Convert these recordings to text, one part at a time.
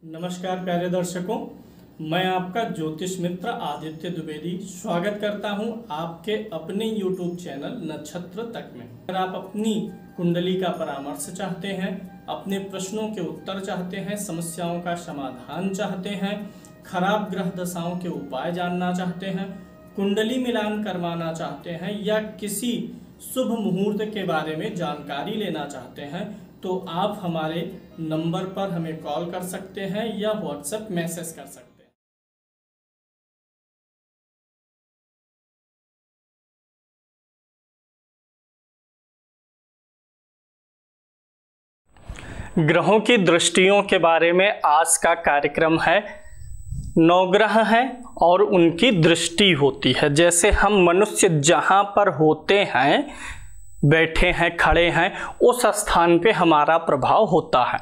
नमस्कार प्यारे दर्शकों, मैं आपका ज्योतिष मित्र आदित्य द्विवेदी स्वागत करता हूं आपके अपने YouTube चैनल नक्षत्र तक में। अगर आप अपनी कुंडली का परामर्श चाहते हैं, अपने प्रश्नों के उत्तर चाहते हैं, समस्याओं का समाधान चाहते हैं, खराब ग्रह दशाओं के उपाय जानना चाहते हैं, कुंडली मिलान करवाना चाहते हैं या किसी शुभ मुहूर्त के बारे में जानकारी लेना चाहते हैं तो आप हमारे नंबर पर हमें कॉल कर सकते हैं या व्हाट्सएप मैसेज कर सकते हैं। ग्रहों की दृष्टियों के बारे में आज का कार्यक्रम है। 9 ग्रह हैं और उनकी दृष्टि होती है। जैसे हम मनुष्य जहाँ पर होते हैं, बैठे हैं, खड़े हैं, उस स्थान पे हमारा प्रभाव होता है।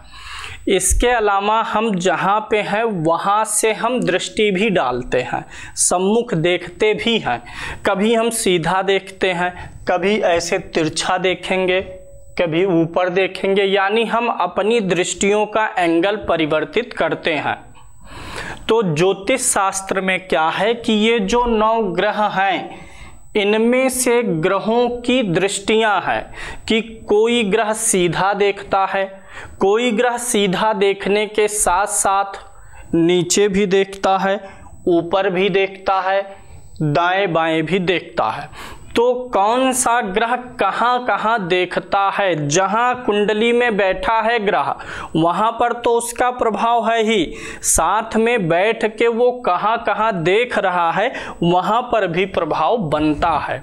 इसके अलावा हम जहाँ पे हैं वहाँ से हम दृष्टि भी डालते हैं, सम्मुख देखते भी हैं। कभी हम सीधा देखते हैं, कभी ऐसे तिरछा देखेंगे, कभी ऊपर देखेंगे, यानी हम अपनी दृष्टियों का एंगल परिवर्तित करते हैं। तो ज्योतिष शास्त्र में क्या है कि ये जो 9 ग्रह हैं, इनमें से ग्रहों की दृष्टियां हैं कि कोई ग्रह सीधा देखता है, कोई ग्रह सीधा देखने के साथ साथ नीचे भी देखता है, ऊपर भी देखता है, दाएं बाएं भी देखता है। तो कौन सा ग्रह कहाँ कहाँ देखता है? जहाँ कुंडली में बैठा है ग्रह, वहाँ पर तो उसका प्रभाव है ही, साथ में बैठ के वो कहाँ कहाँ देख रहा है वहाँ पर भी प्रभाव बनता है।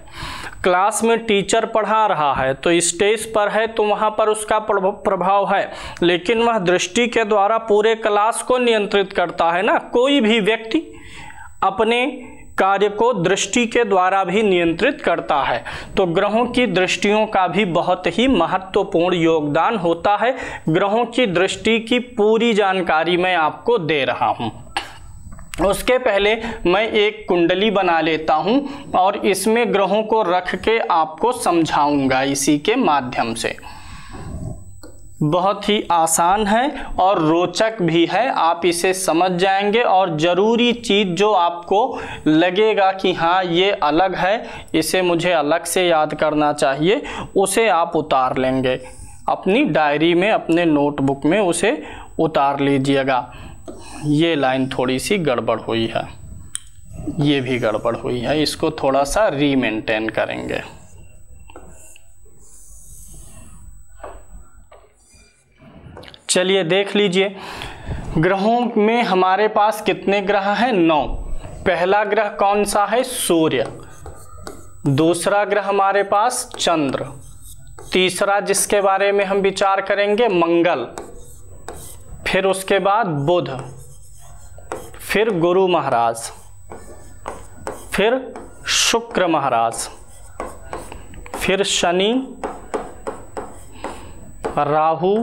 क्लास में टीचर पढ़ा रहा है तो स्टेज पर है तो वहाँ पर उसका प्रभाव है, लेकिन वह दृष्टि के द्वारा पूरे क्लास को नियंत्रित करता है ना। कोई भी व्यक्ति अपने कार्य को दृष्टि के द्वारा भी नियंत्रित करता है। तो ग्रहों की दृष्टियों का भी बहुत ही महत्वपूर्ण योगदान होता है। ग्रहों की दृष्टि की पूरी जानकारी मैं आपको दे रहा हूं। उसके पहले मैं एक कुंडली बना लेता हूं और इसमें ग्रहों को रख के आपको समझाऊंगा इसी के माध्यम से। बहुत ही आसान है और रोचक भी है, आप इसे समझ जाएंगे और ज़रूरी चीज़ जो आपको लगेगा कि हाँ ये अलग है, इसे मुझे अलग से याद करना चाहिए, उसे आप उतार लेंगे अपनी डायरी में, अपने नोटबुक में उसे उतार लीजिएगा। ये लाइन थोड़ी सी गड़बड़ हुई है, ये भी गड़बड़ हुई है, इसको थोड़ा सा रीमेंटेन करेंगे। चलिए देख लीजिए, ग्रहों में हमारे पास कितने ग्रह हैं? 9। पहला ग्रह कौन सा है? सूर्य। दूसरा ग्रह हमारे पास चंद्र। तीसरा जिसके बारे में हम विचार करेंगे मंगल। फिर उसके बाद बुध, फिर गुरु महाराज, फिर शुक्र महाराज, फिर शनि, राहु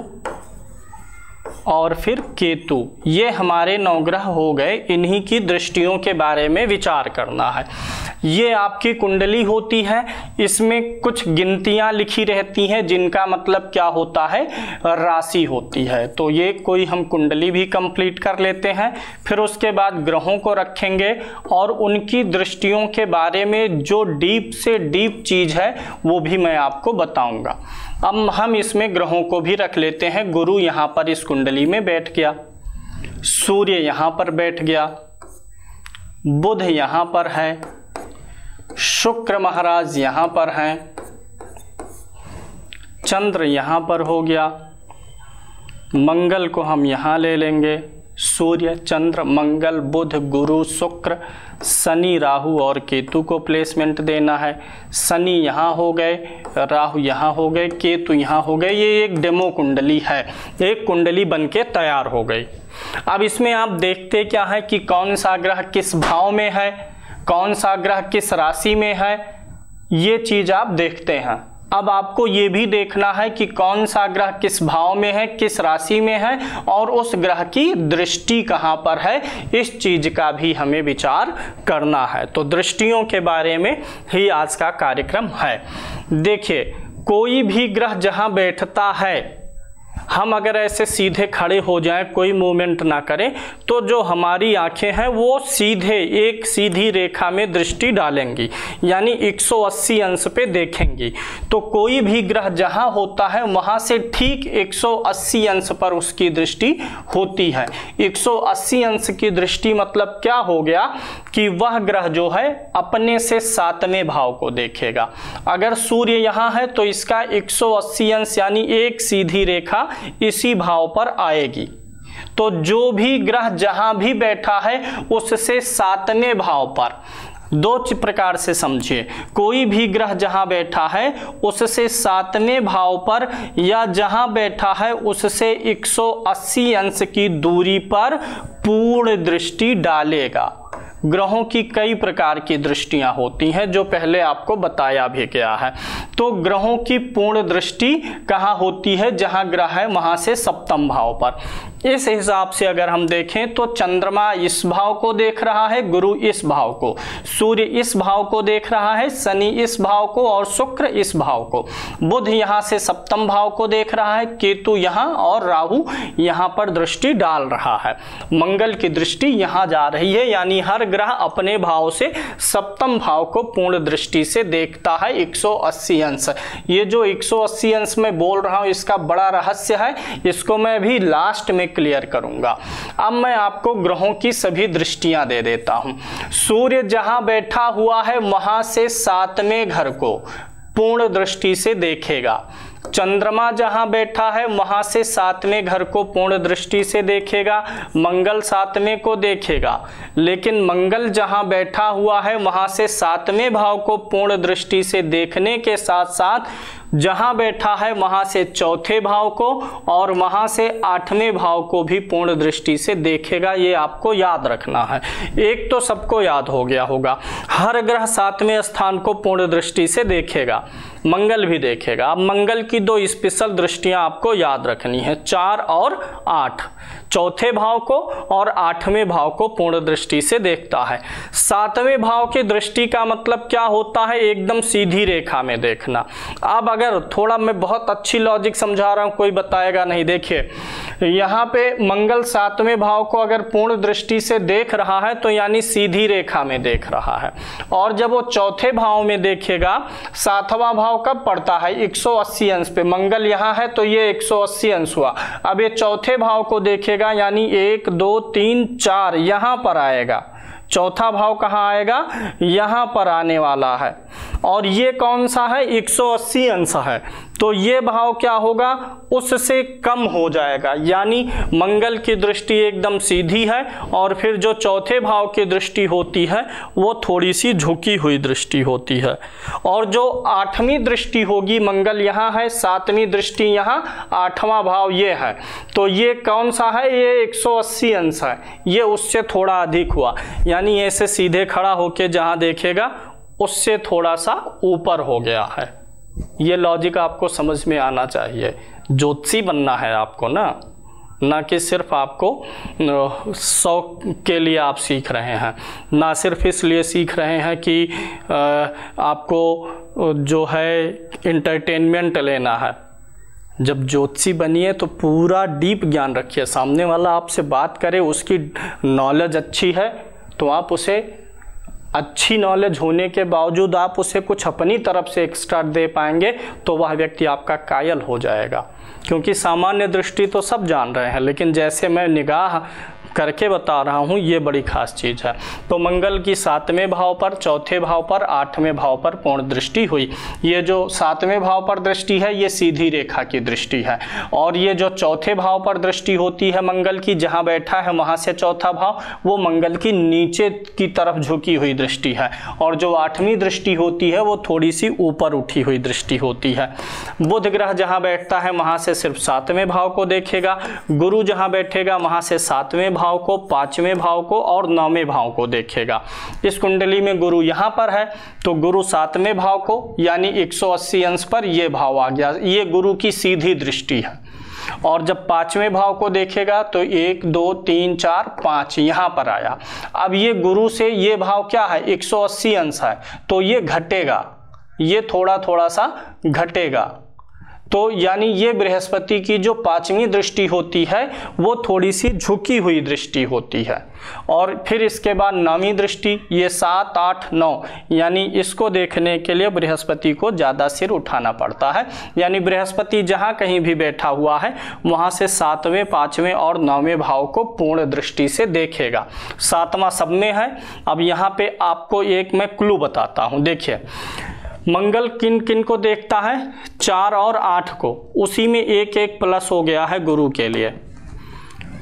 और फिर केतु। ये हमारे 9 ग्रह हो गए। इन्हीं की दृष्टियों के बारे में विचार करना है। ये आपकी कुंडली होती है, इसमें कुछ गिनतियां लिखी रहती हैं जिनका मतलब क्या होता है? राशि होती है। तो ये कोई हम कुंडली भी कंप्लीट कर लेते हैं, फिर उसके बाद ग्रहों को रखेंगे और उनकी दृष्टियों के बारे में जो डीप से डीप चीज़ है वो भी मैं आपको बताऊंगा। अब हम इसमें ग्रहों को भी रख लेते हैं। गुरु यहाँ पर इस कुंडली में बैठ गया, सूर्य यहाँ पर बैठ गया, बुध यहाँ पर है, शुक्र महाराज यहाँ पर हैं, चंद्र यहाँ पर हो गया, मंगल को हम यहाँ ले लेंगे, सूर्य, चंद्र, मंगल, बुध, गुरु, शुक्र, शनि, राहु और केतु को प्लेसमेंट देना है। शनि यहाँ हो गए, राहु यहाँ हो गए, केतु यहाँ हो गए। ये एक डेमो कुंडली है, एक कुंडली बनके तैयार हो गई। अब इसमें आप देखते क्या है कि कौन सा ग्रह किस भाव में है, कौन सा ग्रह किस राशि में है, ये चीज़ आप देखते हैं। अब आपको ये भी देखना है कि कौन सा ग्रह किस भाव में है, किस राशि में है और उस ग्रह की दृष्टि कहाँ पर है, इस चीज का भी हमें विचार करना है। तो दृष्टियों के बारे में ही आज का कार्यक्रम है। देखिए, कोई भी ग्रह जहाँ बैठता है हम अगर ऐसे सीधे खड़े हो जाएं, कोई मूवमेंट ना करें, तो जो हमारी आंखें हैं वो सीधे एक सीधी रेखा में दृष्टि डालेंगी, यानी 180 अंश पे देखेंगी। तो कोई भी ग्रह जहां होता है वहां से ठीक 180 अंश पर उसकी दृष्टि होती है। 180 अंश की दृष्टि मतलब क्या हो गया कि वह ग्रह जो है अपने से 7वें भाव को देखेगा। अगर सूर्य यहाँ है तो इसका 180 अंश यानी एक सीधी रेखा इसी भाव पर आएगी। तो जो भी ग्रह जहां भी बैठा है उससे 7वें भाव पर, दो प्रकार से समझिए, कोई भी ग्रह जहां बैठा है उससे 7वें भाव पर या जहां बैठा है उससे 180 अंश की दूरी पर पूर्ण दृष्टि डालेगा। ग्रहों की कई प्रकार की दृष्टियां होती हैं जो पहले आपको बताया भी गया है। तो ग्रहों की पूर्ण दृष्टि कहाँ होती है? जहां ग्रह है वहां से 7वें भाव पर। इस हिसाब से अगर हम देखें तो चंद्रमा इस भाव को देख रहा है, गुरु इस भाव को, सूर्य इस भाव को देख रहा है, शनि इस भाव को और शुक्र इस भाव को, बुध यहाँ से 7वें भाव को देख रहा है, केतु यहाँ और राहु यहाँ पर दृष्टि डाल रहा है, मंगल की दृष्टि यहाँ जा रही है। यानी हर ग्रह अपने भाव से 7वें भाव को पूर्ण दृष्टि से देखता है 180 अंश। ये जो 180 अंश में बोल रहा हूँ इसका बड़ा रहस्य है, इसको मैं भी लास्ट में क्लियर करूंगा। अब मैं आपको ग्रहों की सभी दृष्टियां दे देता हूं। सूर्य जहां बैठा हुआ है वहां से 7वें घर को पूर्ण दृष्टि से देखेगा। चंद्रमा जहां बैठा है वहां से 7वें घर को पूर्ण दृष्टि से देखेगा। मंगल 7वें को देखेगा, लेकिन मंगल जहां बैठा हुआ है वहां से 7वें भाव को पूर्ण दृष्टि से देखने के साथ साथ जहां बैठा है वहां से 4थे भाव को और वहां से 8वें भाव को भी पूर्ण दृष्टि से देखेगा। ये आपको याद रखना है। एक तो सबको याद हो गया होगा, हर ग्रह 7वें स्थान को पूर्ण दृष्टि से देखेगा, मंगल भी देखेगा। अब मंगल की दो स्पेशल दृष्टियां आपको याद रखनी है, 4 और 8, 4थे भाव को और 8वें भाव को पूर्ण दृष्टि से देखता है। 7वें भाव की दृष्टि का मतलब क्या होता है? एकदम सीधी रेखा में देखना। अब अगर थोड़ा मैं बहुत अच्छी लॉजिक समझा रहा हूं, कोई बताएगा नहीं। देखिए यहाँ पे मंगल 7वें भाव को अगर पूर्ण दृष्टि से देख रहा है तो यानी सीधी रेखा में देख रहा है, और जब वो 4थे भाव में देखेगा, 7वां भाव कब पड़ता है? 180 अंश पे। मंगल यहाँ है तो ये 180 अंश हुआ। अब ये 4थे भाव को देखेगा यानी 1 2 3 4 यहाँ पर आएगा। 4था भाव कहाँ आएगा? यहाँ पर आने वाला है, और ये कौन सा है? 180 अंश है। तो ये भाव क्या होगा? उससे कम हो जाएगा, यानी मंगल की दृष्टि एकदम सीधी है और फिर जो 4थे भाव की दृष्टि होती है वो थोड़ी सी झुकी हुई दृष्टि होती है। और जो 8वीं दृष्टि होगी, मंगल यहाँ है, 7वीं दृष्टि यहाँ, 8वां भाव ये है, तो ये कौन सा है? ये 180 अंश है। ये उससे थोड़ा अधिक हुआ, यानी ऐसे सीधे खड़ा होके जहाँ देखेगा उससे थोड़ा सा ऊपर हो गया है। ये लॉजिक आपको समझ में आना चाहिए। ज्योतिषी बनना है आपको ना कि सिर्फ आपको शौक के लिए आप सीख रहे हैं, ना सिर्फ इसलिए सीख रहे हैं कि आपको जो है इंटरटेनमेंट लेना है। जब ज्योतिषी बनिए तो पूरा डीप ज्ञान रखिए। सामने वाला आपसे बात करे, उसकी नॉलेज अच्छी है तो आप उसे, अच्छी नॉलेज होने के बावजूद आप उसे कुछ अपनी तरफ से एक्स्ट्रा दे पाएंगे तो वह व्यक्ति आपका कायल हो जाएगा। क्योंकि सामान्य दृष्टि तो सब जान रहे हैं, लेकिन जैसे मैं निगाह करके बता रहा हूँ ये बड़ी खास चीज़ है। तो मंगल की 7वें भाव पर, 4थे भाव पर, 8वें भाव पर पूर्ण दृष्टि हुई। ये जो 7वें भाव पर दृष्टि है ये सीधी रेखा की दृष्टि है, और ये जो 4थे भाव पर दृष्टि होती है मंगल की, जहाँ बैठा है वहाँ से 4था भाव, वो मंगल की नीचे की तरफ झुकी हुई दृष्टि है, और जो 8वीं दृष्टि होती है वो थोड़ी सी ऊपर उठी हुई दृष्टि होती है। बुध ग्रह जहाँ बैठता है वहाँ से सिर्फ 7वें भाव को देखेगा, गुरु जहाँ बैठेगा वहाँ से 7वें भाव को, 5वें भाव को और 9वें भाव को देखेगा। इस कुंडली में गुरु यहाँ पर है तो गुरु 7वें भाव को यानी 180 अंश पर ये भाव आ गया, ये गुरु की सीधी दृष्टि है। और जब 5वें भाव को देखेगा तो 1 2 3 4 5 यहाँ पर आया। अब ये गुरु से ये भाव क्या है? 180 अंश है, तो ये घटेगा, ये थोड़ा थोड़ा सा घटेगा। तो यानी ये बृहस्पति की जो 5वीं दृष्टि होती है वो थोड़ी सी झुकी हुई दृष्टि होती है। और फिर इसके बाद 9वीं दृष्टि, ये 7, 8, 9, यानी इसको देखने के लिए बृहस्पति को ज़्यादा सिर उठाना पड़ता है। यानी बृहस्पति जहाँ कहीं भी बैठा हुआ है वहाँ से 7वें, 5वें और 9वें भाव को पूर्ण दृष्टि से देखेगा। 7वां सब में है। अब यहाँ पे आपको एक मैं क्लू बताता हूँ। देखिए, मंगल किन किन को देखता है? 4 और 8 को। उसी में 1 प्लस हो गया है गुरु के लिए।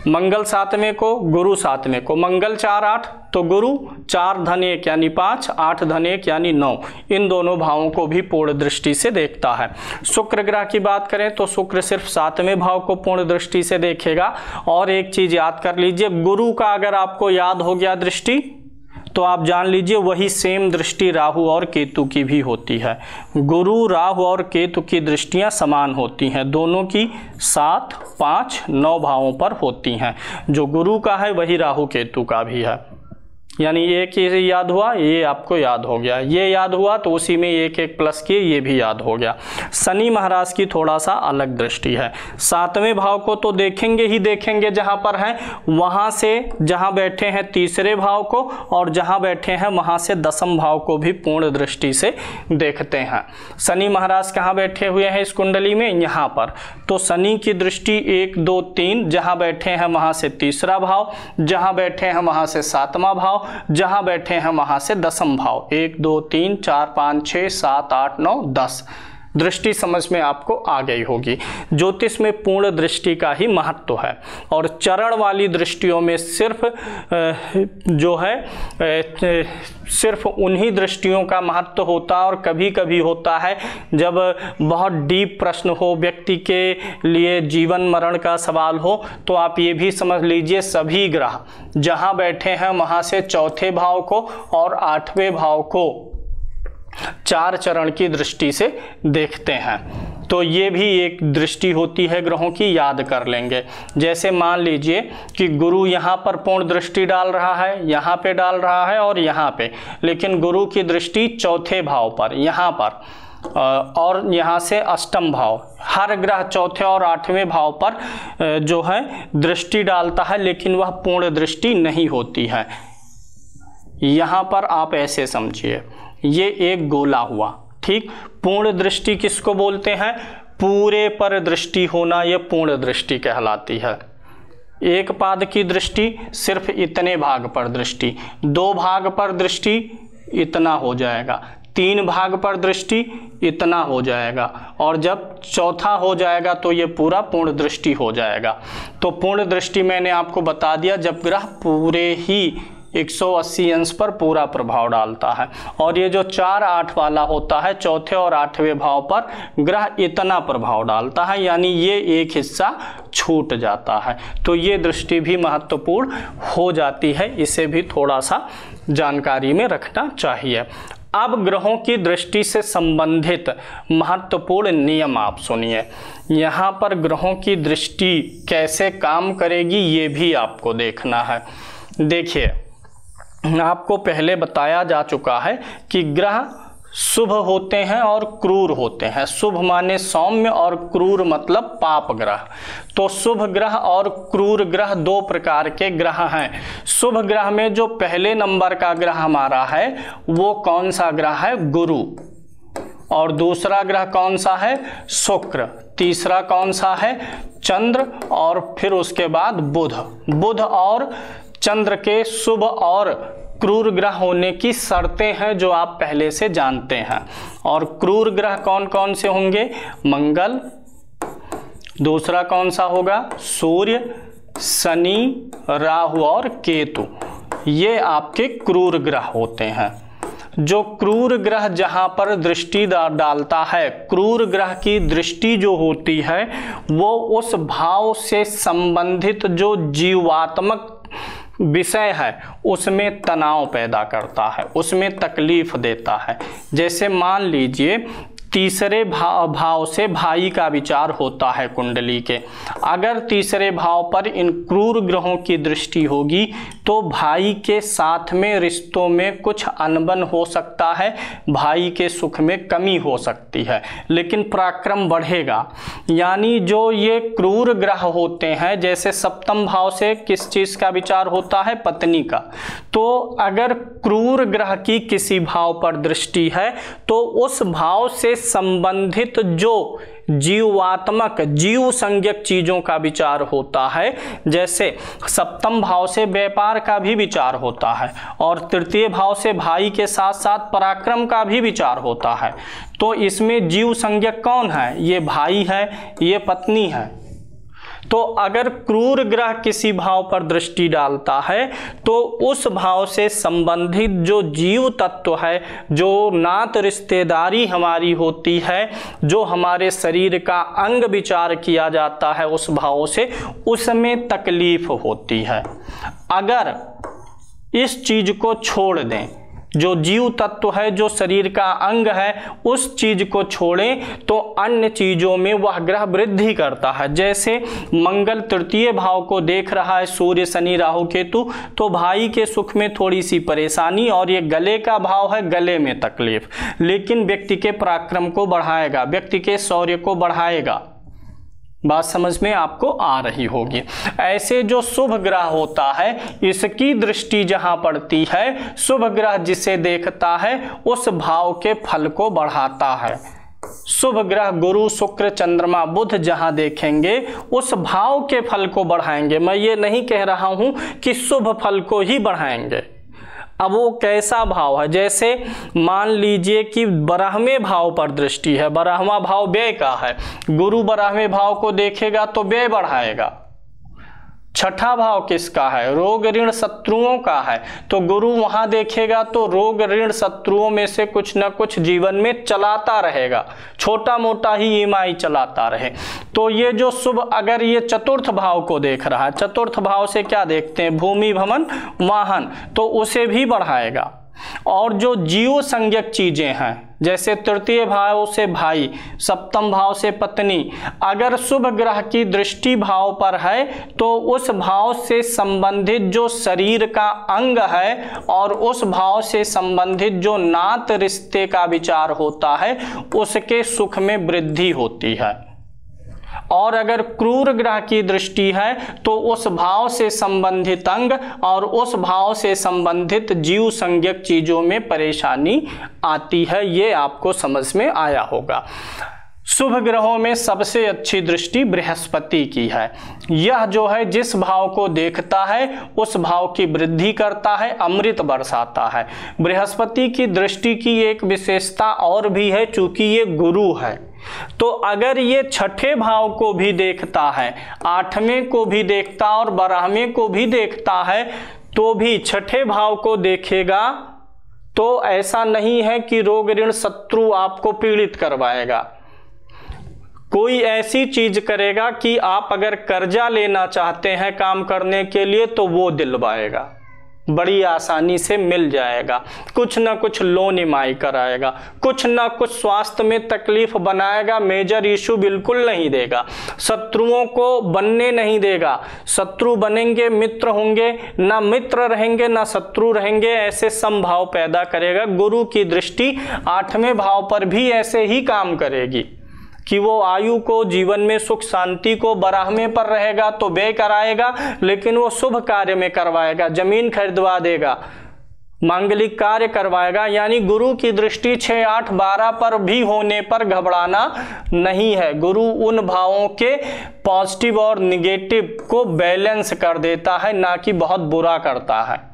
मंगल 7वें को, गुरु 7वें को। मंगल 4, 8 तो गुरु 4 धन 1 यानी 5, 8 धन 1 यानी 9। इन दोनों भावों को भी पूर्ण दृष्टि से देखता है। शुक्र ग्रह की बात करें तो शुक्र सिर्फ 7वें भाव को पूर्ण दृष्टि से देखेगा। और एक चीज याद कर लीजिए, गुरु का अगर आपको याद हो गया दृष्टि तो आप जान लीजिए वही सेम दृष्टि राहु और केतु की भी होती है। गुरु, राहु और केतु की दृष्टियां समान होती हैं, दोनों की 7, 5, 9 भावों पर होती हैं। जो गुरु का है वही राहु केतु का भी है। यानी एक ये याद हुआ, ये आपको याद हो गया, ये याद हुआ तो उसी में 1 प्लस किए, ये भी याद हो गया। शनि महाराज की थोड़ा सा अलग दृष्टि है। 7वें भाव को तो देखेंगे ही देखेंगे जहाँ पर हैं, वहाँ से जहाँ बैठे हैं 3रे भाव को, और जहाँ बैठे हैं वहाँ से 10म भाव को भी पूर्ण दृष्टि से देखते हैं। शनि महाराज कहाँ बैठे हुए हैं इस कुंडली में? यहाँ पर। तो शनि की दृष्टि 1, 2, 3, जहाँ बैठे हैं वहाँ से 3रा भाव, जहाँ बैठे हैं वहाँ से 7वां भाव, जहां बैठे हैं वहां से 10म भाव। 1, 2, 3, 4, 5, 6, 7, 8, 9, 10। दृष्टि समझ में आपको आ गई होगी। ज्योतिष में पूर्ण दृष्टि का ही महत्व है। और चरण वाली दृष्टियों में सिर्फ जो है सिर्फ उन्हीं दृष्टियों का महत्व होता है। और कभी कभी होता है जब बहुत डीप प्रश्न हो, व्यक्ति के लिए जीवन मरण का सवाल हो, तो आप ये भी समझ लीजिए सभी ग्रह जहाँ बैठे हैं वहाँ से 4थे भाव को और 8वें भाव को 4 चरण की दृष्टि से देखते हैं। तो ये भी एक दृष्टि होती है ग्रहों की, याद कर लेंगे। जैसे मान लीजिए कि गुरु यहाँ पर पूर्ण दृष्टि डाल रहा है, यहाँ पे डाल रहा है और यहाँ पे, लेकिन गुरु की दृष्टि 4थे भाव पर, यहाँ पर, और यहाँ से 8म भाव। हर ग्रह 4थे और 8वें भाव पर जो है दृष्टि डालता है, लेकिन वह पूर्ण दृष्टि नहीं होती है। यहाँ पर आप ऐसे समझिए, ये एक गोला हुआ, ठीक। पूर्ण दृष्टि किसको बोलते हैं? पूरे पर दृष्टि होना, ये पूर्ण दृष्टि कहलाती है। 1 पाद की दृष्टि सिर्फ इतने भाग पर दृष्टि, 2 भाग पर दृष्टि इतना हो जाएगा, 3 भाग पर दृष्टि इतना हो जाएगा, और जब 4था हो जाएगा तो ये पूरा पूर्ण दृष्टि हो जाएगा। तो पूर्ण दृष्टि मैंने आपको बता दिया, जब ग्रह पूरे ही 180 अंश पर पूरा प्रभाव डालता है। और ये जो 4, 8 वाला होता है, 4थे और 8वें भाव पर ग्रह इतना प्रभाव डालता है, यानी ये एक हिस्सा छूट जाता है। तो ये दृष्टि भी महत्वपूर्ण हो जाती है, इसे भी थोड़ा सा जानकारी में रखना चाहिए। अब ग्रहों की दृष्टि से संबंधित महत्वपूर्ण नियम आप सुनिए। यहाँ पर ग्रहों की दृष्टि कैसे काम करेगी ये भी आपको देखना है। देखिए, आपको पहले बताया जा चुका है कि ग्रह शुभ होते हैं और क्रूर होते हैं। शुभ माने सौम्य और क्रूर मतलब पाप ग्रह। तो शुभ ग्रह और क्रूर ग्रह 2 प्रकार के ग्रह हैं। शुभ ग्रह में जो पहले नंबर का ग्रह हमारा है वो कौन सा ग्रह है? गुरु। और दूसरा ग्रह कौन सा है? शुक्र। तीसरा कौन सा है? चंद्र। और फिर उसके बाद बुध। बुध और चंद्र के शुभ और क्रूर ग्रह होने की शर्तें हैं जो आप पहले से जानते हैं। और क्रूर ग्रह कौन कौन से होंगे? मंगल, दूसरा कौन सा होगा? सूर्य, शनि, राहु और केतु। ये आपके क्रूर ग्रह होते हैं। जो क्रूर ग्रह जहां पर दृष्टि डालता है, क्रूर ग्रह की दृष्टि जो होती है वो उस भाव से संबंधित जो जीवात्मक विषय है उसमें तनाव पैदा करता है, उसमें तकलीफ देता है। जैसे मान लीजिए तीसरे भाव से भाई का विचार होता है कुंडली के। अगर तीसरे भाव पर इन क्रूर ग्रहों की दृष्टि होगी तो भाई के साथ में रिश्तों में कुछ अनबन हो सकता है, भाई के सुख में कमी हो सकती है, लेकिन पराक्रम बढ़ेगा। यानी जो ये क्रूर ग्रह होते हैं, जैसे सप्तम भाव से किस चीज़ का विचार होता है? पत्नी का। तो अगर क्रूर ग्रह की किसी भाव पर दृष्टि है तो उस भाव से संबंधित जो जीवात्मक जीव संज्ञक चीजों का विचार होता है, जैसे सप्तम भाव से व्यापार का भी विचार होता है और तृतीय भाव से भाई के साथ साथ पराक्रम का भी विचार होता है। तो इसमें जीव संज्ञक कौन है? ये भाई है, ये पत्नी है। तो अगर क्रूर ग्रह किसी भाव पर दृष्टि डालता है तो उस भाव से संबंधित जो जीव तत्व है, जो नात रिश्तेदारी हमारी होती है, जो हमारे शरीर का अंग विचार किया जाता है उस भाव से, उसमें तकलीफ होती है। अगर इस चीज को छोड़ दें, जो जीव तत्व है, जो शरीर का अंग है, उस चीज को छोड़ें तो अन्य चीजों में वह ग्रह वृद्धि करता है। जैसे मंगल तृतीय भाव को देख रहा है, सूर्य शनि राहु केतु, तो भाई के सुख में थोड़ी सी परेशानी, और ये गले का भाव है, गले में तकलीफ, लेकिन व्यक्ति के पराक्रम को बढ़ाएगा, व्यक्ति के शौर्य को बढ़ाएगा। बात समझ में आपको आ रही होगी। ऐसे जो शुभ ग्रह होता है, इसकी दृष्टि जहां पड़ती है, शुभ ग्रह जिसे देखता है उस भाव के फल को बढ़ाता है। शुभ ग्रह गुरु शुक्र चंद्रमा बुध जहां देखेंगे उस भाव के फल को बढ़ाएंगे। मैं ये नहीं कह रहा हूं कि शुभ फल को ही बढ़ाएंगे। अब वो कैसा भाव है? जैसे मान लीजिए कि 12वें भाव पर दृष्टि है, 12वां भाव व्यय का है, गुरु 12वें भाव को देखेगा तो व्यय बढ़ाएगा। छठा भाव किसका है? रोग ऋण शत्रुओं का है, तो गुरु वहां देखेगा तो रोग ऋण शत्रुओं में से कुछ न कुछ जीवन में चलाता रहेगा, छोटा मोटा ही ईएमआई चलाता रहे। तो ये जो शुभ, अगर ये चतुर्थ भाव को देख रहा है, चतुर्थ भाव से क्या देखते हैं? भूमि भवन वाहन, तो उसे भी बढ़ाएगा। और जो जीव संज्ञक चीजें हैं, जैसे तृतीय भाव से भाई, सप्तम भाव से पत्नी, अगर शुभ ग्रह की दृष्टि भाव पर है तो उस भाव से संबंधित जो शरीर का अंग है और उस भाव से संबंधित जो नात रिश्ते का विचार होता है, उसके सुख में वृद्धि होती है। और अगर क्रूर ग्रह की दृष्टि है तो उस भाव से संबंधित अंग और उस भाव से संबंधित जीव संज्ञक चीजों में परेशानी आती है। ये आपको समझ में आया होगा। शुभ ग्रहों में सबसे अच्छी दृष्टि बृहस्पति की है। यह जो है जिस भाव को देखता है उस भाव की वृद्धि करता है, अमृत बरसाता है। बृहस्पति की दृष्टि की एक विशेषता और भी है, चूंकि ये गुरु है, तो अगर ये छठे भाव को भी देखता है, 8वें को भी देखता और 12वें को भी देखता है, तो भी छठे भाव को देखेगा तो ऐसा नहीं है कि रोग ऋण शत्रु आपको पीड़ित करवाएगा। कोई ऐसी चीज करेगा कि आप अगर कर्जा लेना चाहते हैं काम करने के लिए तो वो दिलवाएगा, बड़ी आसानी से मिल जाएगा। कुछ ना कुछ लोन ईएमआई कराएगा, कुछ ना कुछ स्वास्थ्य में तकलीफ बनाएगा, मेजर इशू बिल्कुल नहीं देगा, शत्रुओं को बनने नहीं देगा। शत्रु बनेंगे मित्र होंगे, ना मित्र रहेंगे ना शत्रु रहेंगे, ऐसे समभाव पैदा करेगा। गुरु की दृष्टि 8वें भाव पर भी ऐसे ही काम करेगी कि वो आयु को, जीवन में सुख शांति को, 12वें पर रहेगा तो व्यय कराएगा, लेकिन वो शुभ कार्य में करवाएगा, जमीन खरीदवा देगा, मांगलिक कार्य करवाएगा। यानी गुरु की दृष्टि 6, 8, 12 पर भी होने पर घबराना नहीं है। गुरु उन भावों के पॉजिटिव और निगेटिव को बैलेंस कर देता है, ना कि बहुत बुरा करता है।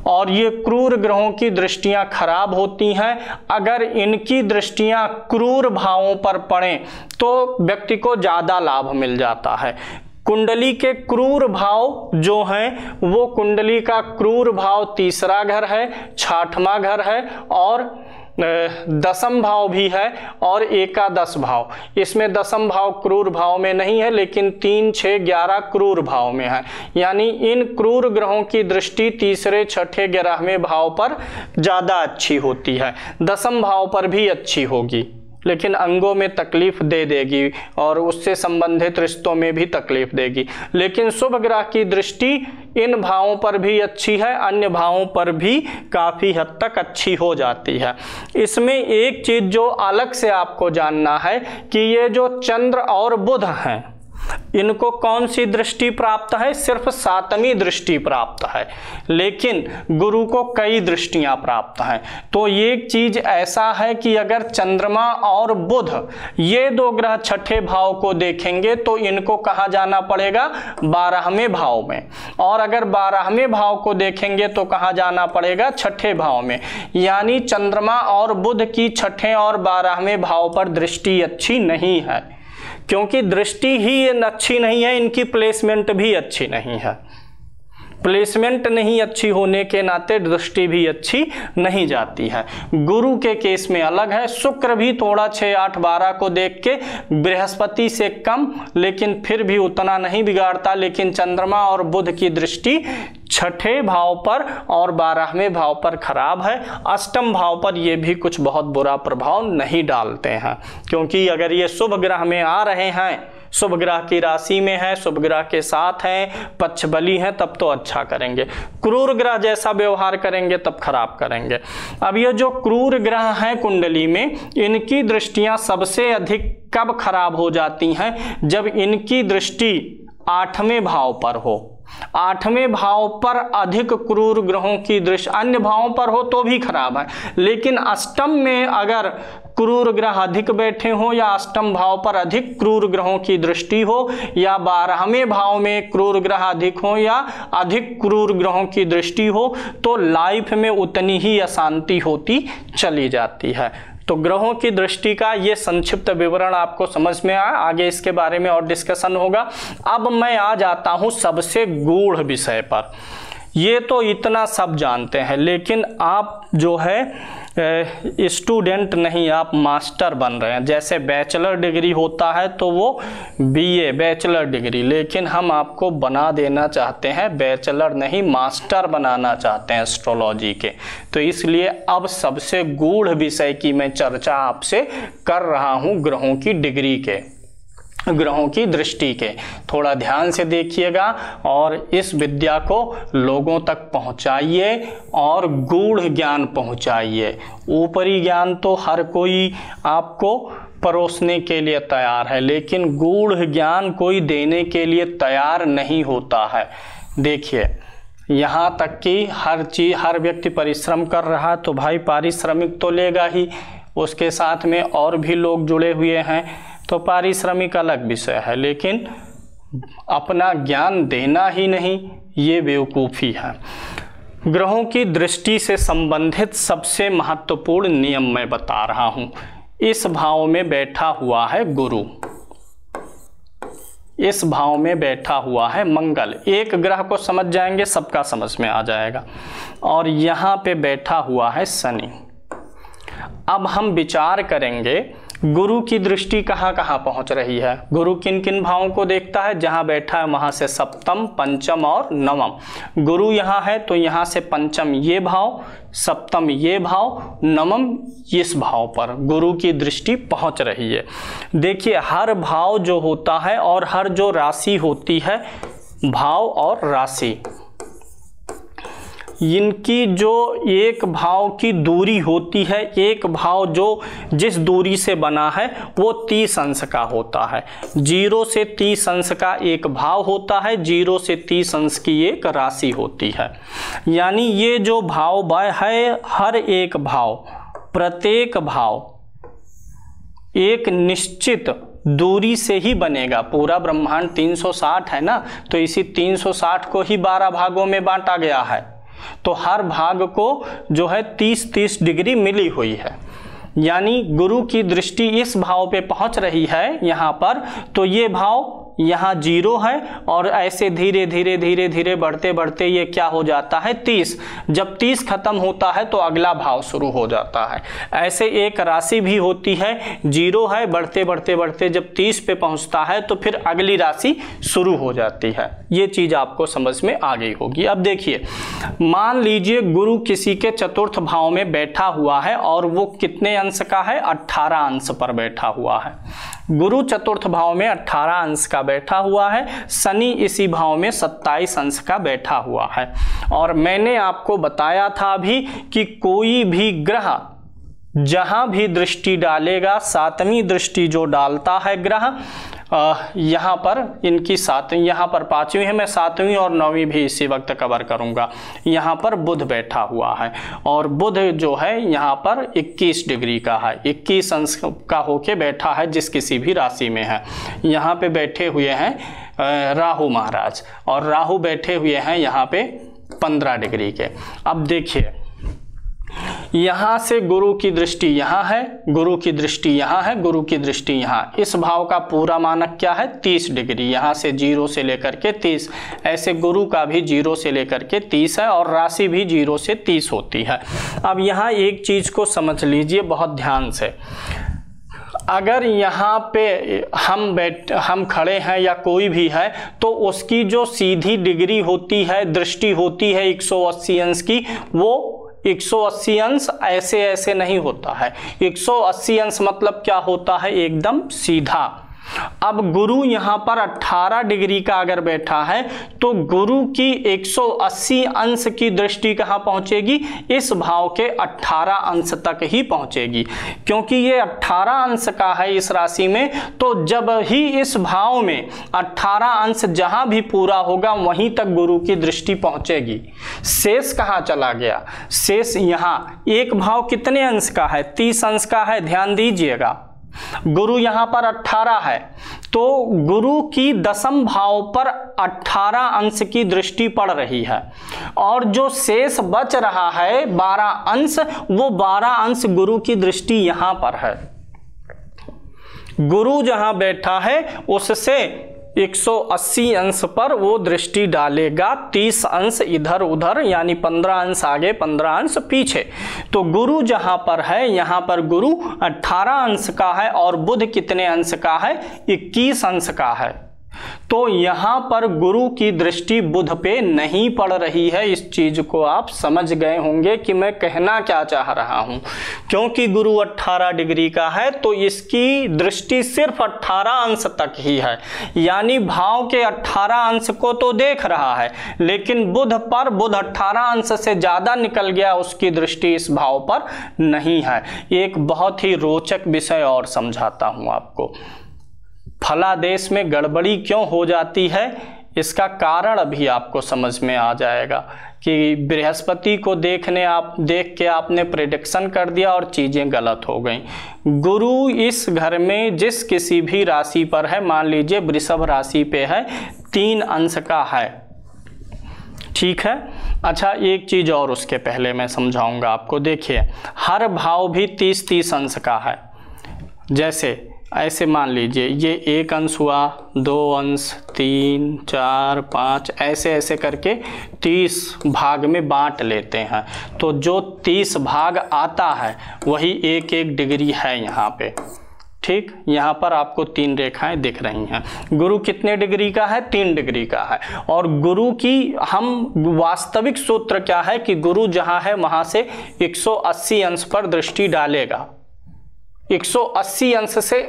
और ये क्रूर ग्रहों की दृष्टियां खराब होती हैं। अगर इनकी दृष्टियां क्रूर भावों पर पड़ें तो व्यक्ति को ज़्यादा लाभ मिल जाता है। कुंडली के क्रूर भाव जो हैं वो कुंडली का क्रूर भाव तीसरा घर है, 6वां घर है और 10म भाव भी है और एकादश भाव। इसमें 10म भाव क्रूर भाव में नहीं है, लेकिन 3, 6, 11 क्रूर भाव में है। यानी इन क्रूर ग्रहों की दृष्टि तीसरे, छठे, 11वें भाव पर ज़्यादा अच्छी होती है, 10म भाव पर भी अच्छी होगी। लेकिन अंगों में तकलीफ दे देगी और उससे संबंधित रिश्तों में भी तकलीफ देगी। लेकिन शुभ ग्रह की दृष्टि इन भावों पर भी अच्छी है, अन्य भावों पर भी काफ़ी हद तक अच्छी हो जाती है। इसमें एक चीज़ जो अलग से आपको जानना है कि ये जो चंद्र और बुध हैं, इनको कौन सी दृष्टि प्राप्त है? सिर्फ 7वीं दृष्टि प्राप्त है, लेकिन गुरु को कई दृष्टियां प्राप्त हैं। तो ये चीज ऐसा है कि अगर चंद्रमा और बुध ये 2 ग्रह छठे भाव को देखेंगे तो इनको कहाँ जाना पड़ेगा? 12वें भाव में। और अगर 12वें भाव को देखेंगे तो कहाँ जाना पड़ेगा? छठे भाव में। यानी चंद्रमा और बुध की छठे और 12वें भाव पर दृष्टि अच्छी नहीं है, क्योंकि दृष्टि ही अच्छी नहीं है, इनकी प्लेसमेंट भी अच्छी नहीं है। प्लेसमेंट नहीं अच्छी होने के नाते दृष्टि भी अच्छी नहीं जाती है। गुरु के केस में अलग है। शुक्र भी थोड़ा 6, 8, 12 को देख के बृहस्पति से कम, लेकिन फिर भी उतना नहीं बिगाड़ता। लेकिन चंद्रमा और बुध की दृष्टि छठे भाव पर और 12वें भाव पर खराब है। अष्टम भाव पर ये भी कुछ बहुत बुरा प्रभाव नहीं डालते हैं, क्योंकि अगर ये शुभ ग्रह में आ रहे हैं, शुभ ग्रह की राशि में है, शुभ ग्रह के साथ हैं, पक्ष बली हैं, तब तो अच्छा करेंगे। क्रूर ग्रह जैसा व्यवहार करेंगे तब खराब करेंगे। अब ये जो क्रूर ग्रह हैं कुंडली में, इनकी दृष्टियां सबसे अधिक कब खराब हो जाती हैं? जब इनकी दृष्टि 8वें भाव पर हो। 8वें भाव पर अधिक क्रूर ग्रहों की दृष्टि, अन्य भावों पर हो तो भी खराब है, लेकिन अष्टम में अगर क्रूर ग्रह अधिक बैठे हो या अष्टम भाव पर अधिक क्रूर ग्रहों की दृष्टि हो या 12वें भाव में क्रूर ग्रह अधिक हो या अधिक क्रूर ग्रहों की दृष्टि हो, तो लाइफ में उतनी ही अशांति होती चली जाती है। तो ग्रहों की दृष्टि का ये संक्षिप्त विवरण आपको समझ में आया। आगे इसके बारे में और डिस्कशन होगा। अब मैं आ जाता हूँ सबसे गूढ़ विषय पर। ये तो इतना सब जानते हैं, लेकिन आप जो है स्टूडेंट नहीं, आप मास्टर बन रहे हैं। जैसे बैचलर डिग्री होता है तो वो बीए बैचलर डिग्री, लेकिन हम आपको बना देना चाहते हैं बैचलर नहीं, मास्टर बनाना चाहते हैं एस्ट्रोलॉजी के। तो इसलिए अब सबसे गूढ़ विषय की मैं चर्चा आपसे कर रहा हूँ, ग्रहों की डिग्री के, ग्रहों की दृष्टि के। थोड़ा ध्यान से देखिएगा और इस विद्या को लोगों तक पहुंचाइए और गूढ़ ज्ञान पहुंचाइए। ऊपरी ज्ञान तो हर कोई आपको परोसने के लिए तैयार है, लेकिन गूढ़ ज्ञान कोई देने के लिए तैयार नहीं होता है। देखिए, यहाँ तक कि हर व्यक्ति परिश्रम कर रहा है तो भाई पारिश्रमिक तो लेगा ही, उसके साथ में और भी लोग जुड़े हुए हैं तो पारिश्रमिक अलग विषय है, लेकिन अपना ज्ञान देना ही नहीं, ये बेवकूफ़ी है। ग्रहों की दृष्टि से संबंधित सबसे महत्वपूर्ण नियम मैं बता रहा हूँ। इस भाव में बैठा हुआ है गुरु, इस भाव में बैठा हुआ है मंगल। एक ग्रह को समझ जाएंगे सबका समझ में आ जाएगा। और यहाँ पे बैठा हुआ है शनि। अब हम विचार करेंगे गुरु की दृष्टि कहाँ कहाँ पहुँच रही है। गुरु किन किन भावों को देखता है? जहाँ बैठा है वहाँ से सप्तम, पंचम और नवम। गुरु यहाँ है तो यहाँ से पंचम ये भाव, सप्तम ये भाव, नवम इस भाव पर गुरु की दृष्टि पहुँच रही है। देखिए, हर भाव जो होता है और हर जो राशि होती है, भाव और राशि, इनकी जो एक भाव की दूरी होती है, एक भाव जो जिस दूरी से बना है वो 30 अंश का होता है। 0 से 30 अंश का एक भाव होता है, 0 से 30 अंश की एक राशि होती है। यानी ये जो भाव है, हर एक भाव, प्रत्येक भाव एक निश्चित दूरी से ही बनेगा। पूरा ब्रह्मांड 360 है ना, तो इसी 360 को ही 12 भागों में बांटा गया है। तो हर भाग को जो है 30-30 डिग्री मिली हुई है। यानी गुरु की दृष्टि इस भाव पे पहुंच रही है यहाँ पर, तो ये भाव यहाँ 0 है और ऐसे धीरे धीरे धीरे धीरे बढ़ते बढ़ते ये क्या हो जाता है 30। जब 30 खत्म होता है तो अगला भाव शुरू हो जाता है। ऐसे एक राशि भी होती है, 0 है, बढ़ते बढ़ते बढ़ते जब 30 पे पहुँचता है तो फिर अगली राशि शुरू हो जाती है। ये चीज़ आपको समझ में आ गई होगी। अब देखिए, मान लीजिए गुरु किसी के चतुर्थ भाव में बैठा हुआ है और वो कितने अंश का है, 18 अंश पर बैठा हुआ है। गुरु चतुर्थ भाव में 18 अंश का बैठा हुआ है, शनि इसी भाव में 27 अंश का बैठा हुआ है। और मैंने आपको बताया था अभी कि कोई भी ग्रह जहां भी दृष्टि डालेगा, 7वीं दृष्टि जो डालता है ग्रह, यहाँ पर इनकी 7वीं, यहाँ पर 5वीं है, मैं 7वीं और 9वीं भी इसी वक्त कवर करूँगा। यहाँ पर बुध बैठा हुआ है और बुध जो है यहाँ पर 21 डिग्री का है, 21 अंश का होके बैठा है जिस किसी भी राशि में है। यहाँ पे बैठे हुए हैं राहु महाराज और राहु बैठे हुए हैं यहाँ पे 15 डिग्री के। अब देखिए, यहाँ से गुरु की दृष्टि यहाँ है, गुरु की दृष्टि यहाँ है, गुरु की दृष्टि यहाँ। इस भाव का पूरा मानक क्या है, 30 डिग्री। यहाँ से 0 से लेकर के 30, ऐसे गुरु का भी 0 से लेकर के 30 है और राशि भी 0 से 30 होती है। अब यहाँ एक चीज़ को समझ लीजिए बहुत ध्यान से। अगर यहाँ पे हम खड़े हैं या कोई भी है तो उसकी जो सीधी डिग्री होती है, दृष्टि होती है 180 अंश की, वो 180 अंश ऐसे ऐसे नहीं होता है। 180 अंश मतलब क्या होता है, एकदम सीधा। अब गुरु यहाँ पर 18 डिग्री का अगर बैठा है तो गुरु की 180 अंश की दृष्टि कहाँ पहुँचेगी, इस भाव के 18 अंश तक ही पहुँचेगी। क्योंकि ये 18 अंश का है इस राशि में, तो जब ही इस भाव में 18 अंश जहाँ भी पूरा होगा वहीं तक गुरु की दृष्टि पहुँचेगी। शेष कहाँ चला गया, शेष यहाँ एक भाव कितने अंश का है, 30 अंश का है। ध्यान दीजिएगा, गुरु यहाँ पर 18 है तो गुरु की 10th भाव पर 18 अंश की दृष्टि पड़ रही है और जो शेष बच रहा है 12 अंश, वो 12 अंश गुरु की दृष्टि यहाँ पर है। गुरु जहाँ बैठा है उससे 180 अंश पर वो दृष्टि डालेगा, 30 अंश इधर उधर, यानी 15 अंश आगे 15 अंश पीछे। तो गुरु जहाँ पर है यहाँ पर गुरु 18 अंश का है और बुध कितने अंश का है, 21 अंश का है। तो यहाँ पर गुरु की दृष्टि बुध पे नहीं पड़ रही है। इस चीज को आप समझ गए होंगे कि मैं कहना क्या चाह रहा हूँ। क्योंकि गुरु 18 डिग्री का है तो इसकी दृष्टि सिर्फ 18 अंश तक ही है, यानी भाव के 18 अंश को तो देख रहा है, लेकिन बुध 18 अंश से ज्यादा निकल गया, उसकी दृष्टि इस भाव पर नहीं है। एक बहुत ही रोचक विषय और समझाता हूँ आपको। फलादेश में गड़बड़ी क्यों हो जाती है, इसका कारण अभी आपको समझ में आ जाएगा कि बृहस्पति को देख के आपने प्रेडिक्शन कर दिया और चीज़ें गलत हो गई। गुरु इस घर में जिस किसी भी राशि पर है, मान लीजिए वृषभ राशि पे है, 3 अंश का है, ठीक है। अच्छा, एक चीज़ और उसके पहले मैं समझाऊंगा आपको। देखिए, हर भाव भी 30-30 अंश का है। जैसे ऐसे मान लीजिए ये 1 अंश हुआ, 2 अंश, 3, 4, 5, ऐसे ऐसे करके 30 भाग में बांट लेते हैं। तो जो 30 भाग आता है वही 1-1 डिग्री है यहाँ पे, ठीक। यहाँ पर आपको 3 रेखाएं दिख रही हैं। गुरु कितने डिग्री का है, 3 डिग्री का है। और गुरु की हम वास्तविक सूत्र क्या है कि गुरु जहाँ है वहाँ से 180 अंश पर दृष्टि डालेगा। 180 अंश से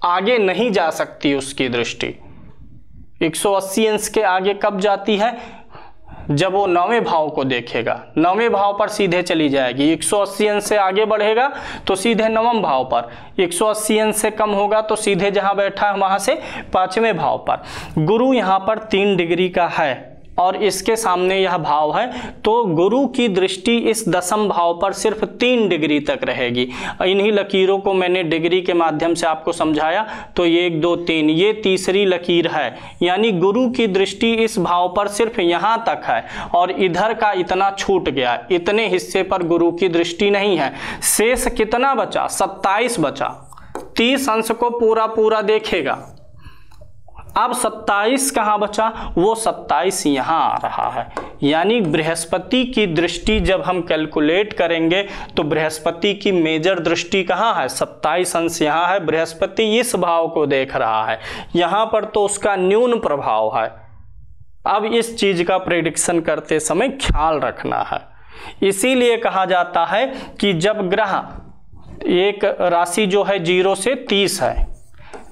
आगे नहीं जा सकती उसकी दृष्टि। 180 अंश के आगे कब जाती है, जब वो 9वें भाव को देखेगा, 9वें भाव पर सीधे चली जाएगी। 180 अंश से आगे बढ़ेगा तो सीधे 9वें भाव पर, 180 अंश से कम होगा तो सीधे जहां बैठा है वहां से 5वें भाव पर। गुरु यहां पर 3 डिग्री का है और इसके सामने यह भाव है, तो गुरु की दृष्टि इस 10th भाव पर सिर्फ 3 डिग्री तक रहेगी। इन्हीं लकीरों को मैंने डिग्री के माध्यम से आपको समझाया। तो 1, 2, 3, ये तीसरी लकीर है, यानी गुरु की दृष्टि इस भाव पर सिर्फ यहाँ तक है और इधर का इतना छूट गया, इतने हिस्से पर गुरु की दृष्टि नहीं है। शेष कितना बचा, 27 बचा। 30 अंश को पूरा पूरा देखेगा, अब 27 कहाँ बचा, वो 27 यहाँ आ रहा है। यानी बृहस्पति की दृष्टि जब हम कैलकुलेट करेंगे तो बृहस्पति की मेजर दृष्टि कहाँ है, 27 अंश यहाँ है। बृहस्पति इस भाव को देख रहा है, यहाँ पर तो उसका न्यून प्रभाव है। अब इस चीज का प्रेडिक्शन करते समय ख्याल रखना है। इसीलिए कहा जाता है कि जब ग्रह एक राशि जो है 0 से 30 है,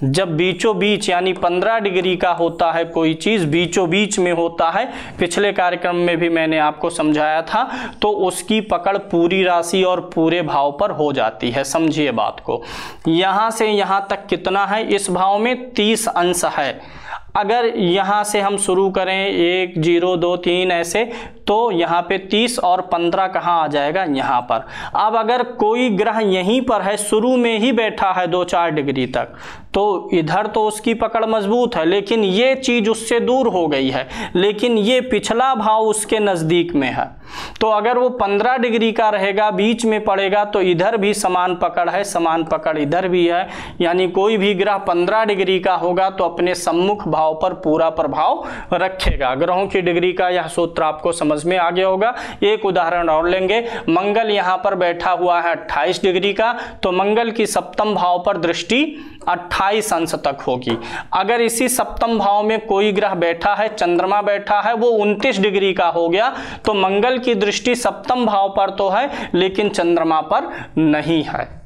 जब बीचों बीच यानी 15 डिग्री का होता है, कोई चीज बीचों बीच में होता है, पिछले कार्यक्रम में भी मैंने आपको समझाया था, तो उसकी पकड़ पूरी राशि और पूरे भाव पर हो जाती है। समझिए बात को, यहां से यहां तक कितना है, इस भाव में 30 अंश है। अगर यहाँ से हम शुरू करें 1 0 2 3 ऐसे, तो यहाँ पे 30 और 15 कहाँ आ जाएगा, यहाँ पर। अब अगर कोई ग्रह यहीं पर है, शुरू में ही बैठा है 2-4 डिग्री तक, तो इधर तो उसकी पकड़ मजबूत है, लेकिन ये चीज उससे दूर हो गई है, लेकिन ये पिछला भाव उसके नजदीक में है। तो अगर वो 15 डिग्री का रहेगा, बीच में पड़ेगा, तो इधर भी समान पकड़ है, समान पकड़ इधर भी है। यानी कोई भी ग्रह 15 डिग्री का होगा तो अपने सम्मुख भाव पर पूरा प्रभाव रखेगा। ग्रहों की डिग्री का यह सूत्र आपको समझ में आ गया होगा। एक उदाहरण और लेंगे, मंगल यहाँ पर बैठा हुआ है 28 डिग्री का, तो मंगल की सप्तम भाव पर दृष्टि 28 अंश तक होगी। अगर इसी सप्तम भाव में कोई ग्रह बैठा है, चंद्रमा बैठा है, वो 29 डिग्री का हो गया, तो मंगल की दृष्टि सप्तम भाव पर तो है लेकिन चंद्रमा पर नहीं है।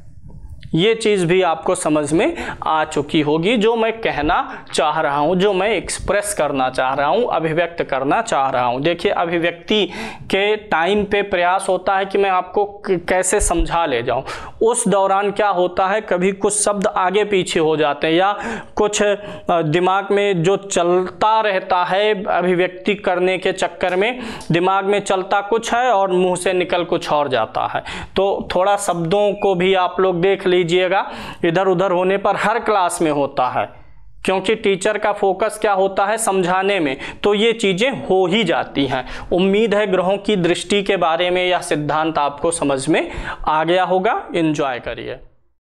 ये चीज भी आपको समझ में आ चुकी होगी, जो मैं कहना चाह रहा हूं, जो मैं एक्सप्रेस करना चाह रहा हूं, अभिव्यक्त करना चाह रहा हूं। देखिए, अभिव्यक्ति के टाइम पे प्रयास होता है कि मैं आपको कैसे समझा ले जाऊं। उस दौरान क्या होता है, कभी कुछ शब्द आगे पीछे हो जाते हैं, या कुछ दिमाग में जो चलता रहता है अभिव्यक्ति करने के चक्कर में, दिमाग में चलता कुछ है और मुंह से निकल कुछ और जाता है। तो थोड़ा शब्दों को भी आप लोग देख लीजिएगा, इधर उधर होने पर हर क्लास में होता है, क्योंकि टीचर का फोकस क्या होता है, समझाने में, तो ये चीजें हो ही जाती हैं। उम्मीद है ग्रहों की दृष्टि के बारे में यह सिद्धांत आपको समझ में आ गया होगा। एंजॉय करिए।